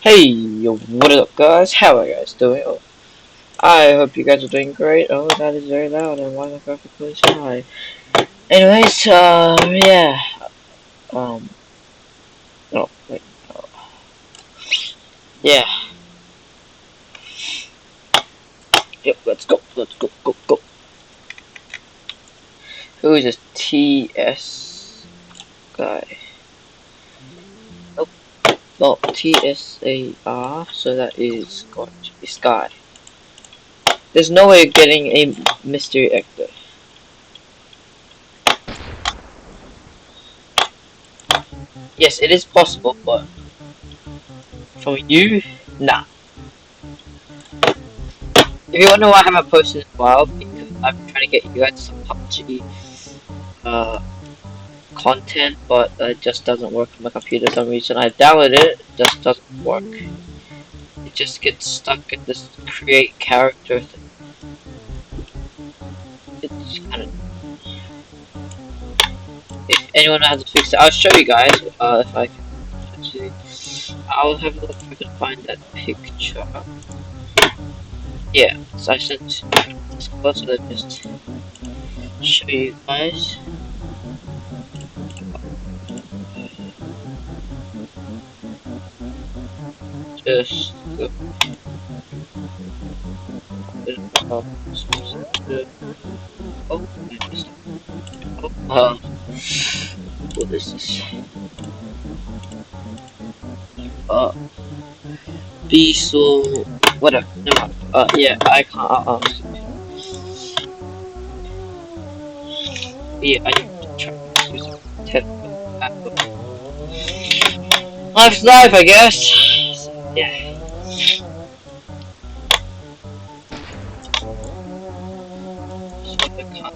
Hey, yo, what is up guys? How are you guys doing? Oh, I hope you guys are doing great. Oh, that is very loud and why the perfectly high. Anyways, yeah. Um, oh, wait. Oh, yeah. Yep, let's go. Let's go, go, go. Who is this TS guy? Oh, well, TSAR, so that is going to be Sky. There's no way of getting a mystery actor. Yes, it is possible, but from you, nah. If you wonder why I haven't posted in a while, because I'm trying to get you guys some PUBG uh, content, but it just doesn't work on my computer for some reason. I downloaded it, it just doesn't work. It just gets stuck in this create character thing. It's kind of. If anyone has to fix it, I'll show you guys if I can. Actually, I'll have a look if I can find that picture. Yeah, so I sent this close, so just show you guys. Just go. Oh, oh, I missed it. Oh, what is this? Uh, Diesel, whatever. Never mind. Yeah, I can't. Yeah, I need to try to use it. Life's life, I guess. Yeah.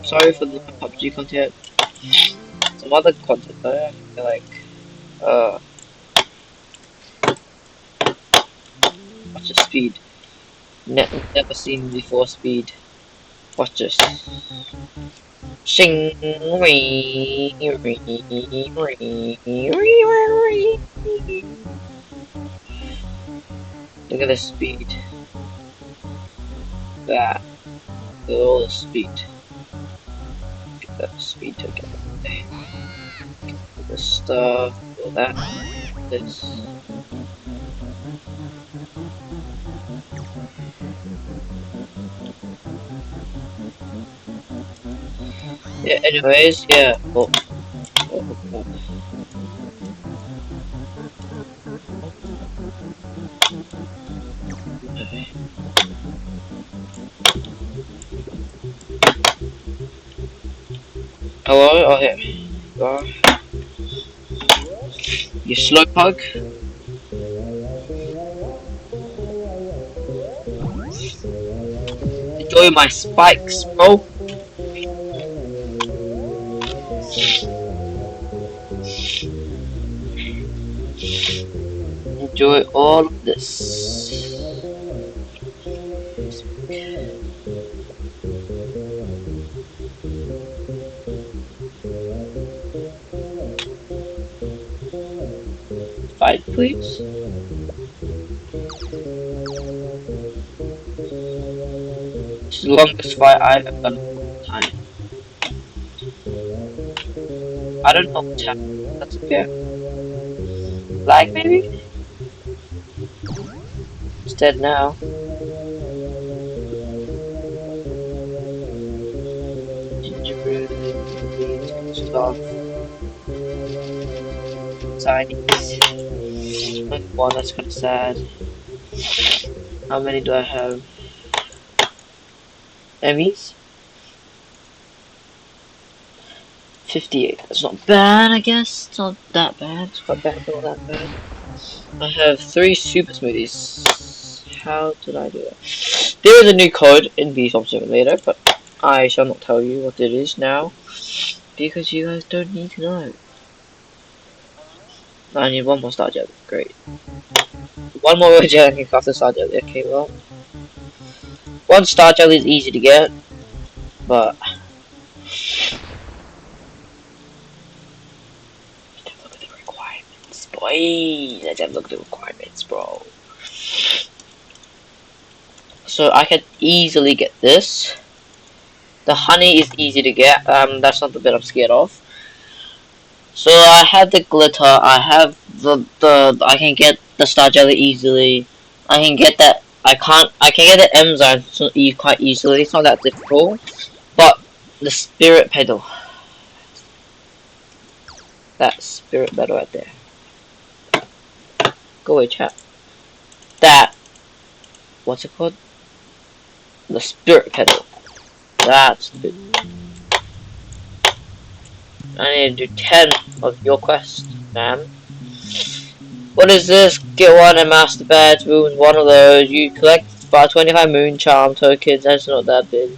Sorry for the PUBG content. Some other content though, I feel like, uh, watch the speed. Never seen before speed. Watch this. Shing, ring, ring, ring, ring. Look at the speed. That. Look at all the speed. Get that speed together. This stuff. All that. This. Yeah, anyways, yeah. Oh. Hello? Oh, yeah. You are. You slowpoke? Enjoy my spikes, bro. Enjoy all of this. Fight, please. This is the longest fight I've ever done in a long time. I don't know what's happening. That's okay. Lag, maybe? It's dead now. Gingerbread, stuff, tinies. Only one, that's kind of sad. How many do I have? Emmys? 58. That's not bad, I guess. It's not that bad. It's quite bad, but not that bad. I have 3 super smoothies. How did I do that? There is a new code in Bsomb Simulator, but I shall not tell you what it is now, because you guys don't need to know. I need one more star jelly. Great. One more jelly I can craft a star jelly. Okay, well. 1 star jelly is easy to get, but look at the requirements, boy. Wait, let's have a look at the requirements, bro. So I can easily get this. The honey is easy to get. That's not the bit I'm scared of. So I have the glitter. I have the. I can get the star jelly easily. I can get that. I can get the enzyme quite easily. It's not that difficult. But the spirit pedal. That spirit pedal right there. Go away, chat. That. What's it called? The spirit pedal. That's the. I need to do 10 of your quest, man. What is this? Get one and master badge, ruins one of those. You collect about 25 moon charm tokens, that's not that big.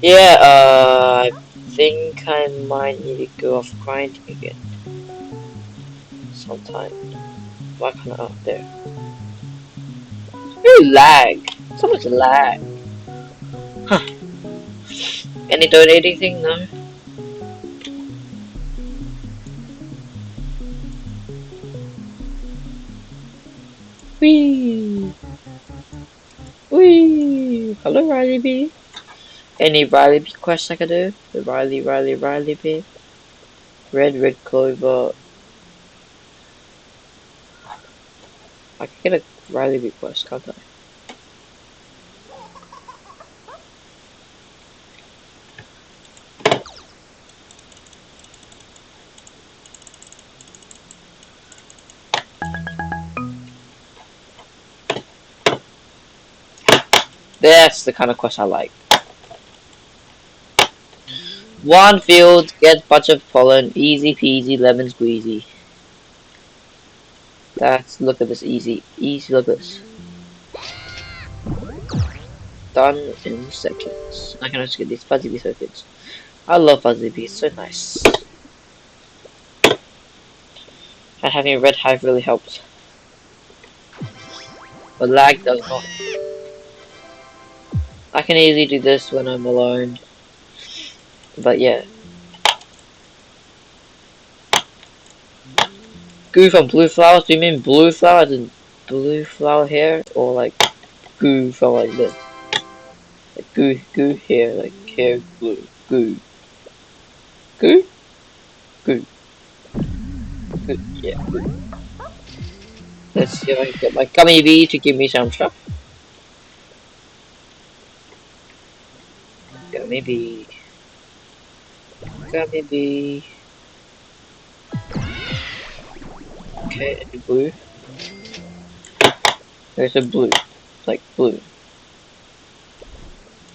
Yeah, I think I might need to go off grinding again. Sometime. Why can't I up there? Very lag. So much lag. Huh. Any donating thing? No? Whee! Whee! Hello, Rylee B. Any Rylee B quests I can do? The Rylee B. Red Clover. I can get a Rylee B quest, can't I? That's the kind of quest I like. One field, get bunch of pollen, easy peasy, lemon squeezy. Look at this, easy, look at this. Done in seconds. I can just get these fuzzy bee tokens. I love fuzzy bees, so nice. And having a red hive really helps. But lag does not. I can easily do this when I'm alone. But yeah. Goo from blue flowers? Do you mean blue flowers and blue flower hair? Or like goo from like this? Like goo hair, like hair blue. Goo. Goo? Goo. Goo. Yeah, goo. Let's see if I can get my gummy bee to give me some stuff. Gummy bee. Gummy bee. Okay, and blue. There's a blue. Like blue.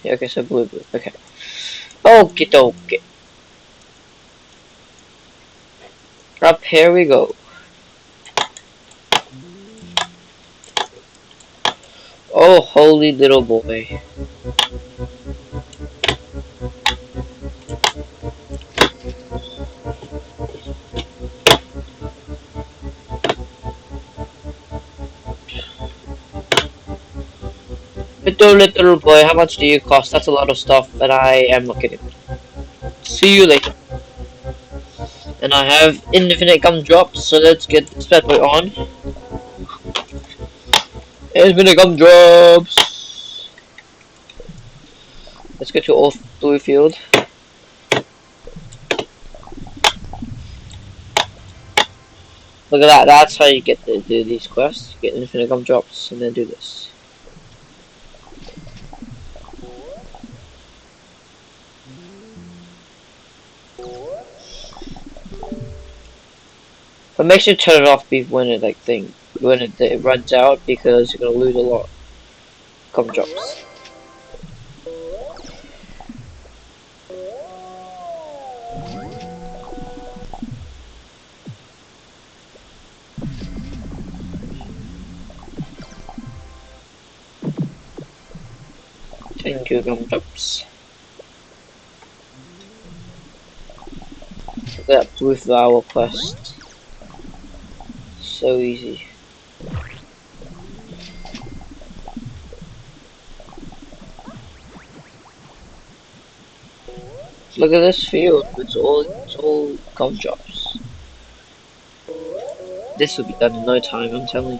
Yeah, okay, so blue. Okay. Okie dokie. Up here we go. Oh, holy little boy. Little boy, how much do you cost? That's a lot of stuff, but I am not kidding. See you later. And I have infinite gumdrops, so let's get this bad boy on. Infinite gumdrops! Let's go to off blue field. Look at that, that's how you get to do these quests. You get infinite gumdrops and then do this. But make sure to turn it off when it runs out, because you're gonna lose a lot of gumdrops. Thank you, gumdrops. Look at that blue flower quest. So easy. Look at this field. It's all gumdrops. This will be done in no time, I'm telling you.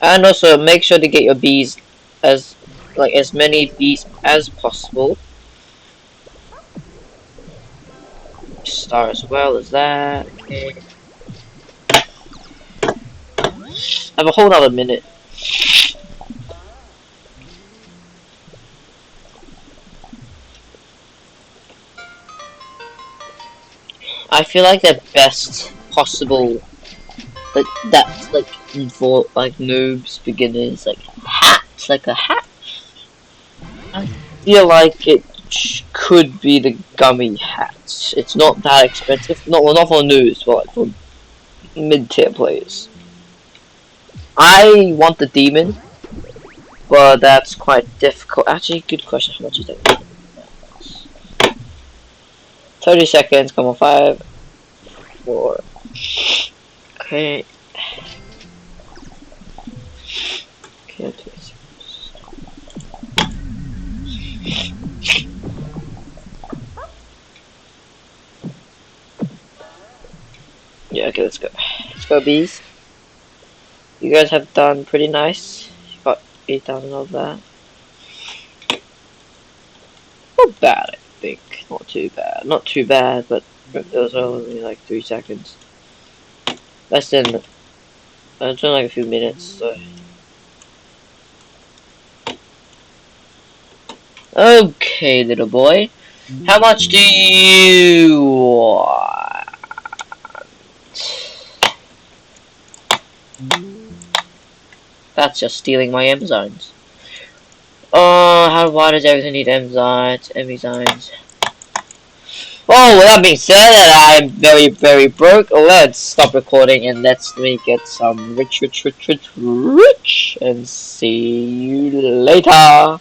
And also make sure to get your bees as many bees as possible. Start as well as that. Okay. I have a whole other minute. I feel like the best possible that's for noobs, beginners, hats, like a hat. I feel like it could be the gummy hats. It's not that expensive. Not for noobs, but like for mid-tier players. I want the demon, but that's quite difficult. Actually, good question. How much is that? 30 seconds. Come on, 5, 4. Okay. Okay, 2 seconds. Yeah, okay, let's go. Let's go, bees. You guys have done pretty nice. Got 8,000 of that. Not bad, I think. Not too bad. Not too bad, but it was only like 3 seconds. Less than. It's only like a few minutes, so. Okay, little boy. How much do you want? That's just stealing my enzymes. Oh, why does everything need enzymes? Enzymes. Oh, with that being said, that I'm very, very broke. Let's stop recording and let's me get some rich, and see you later.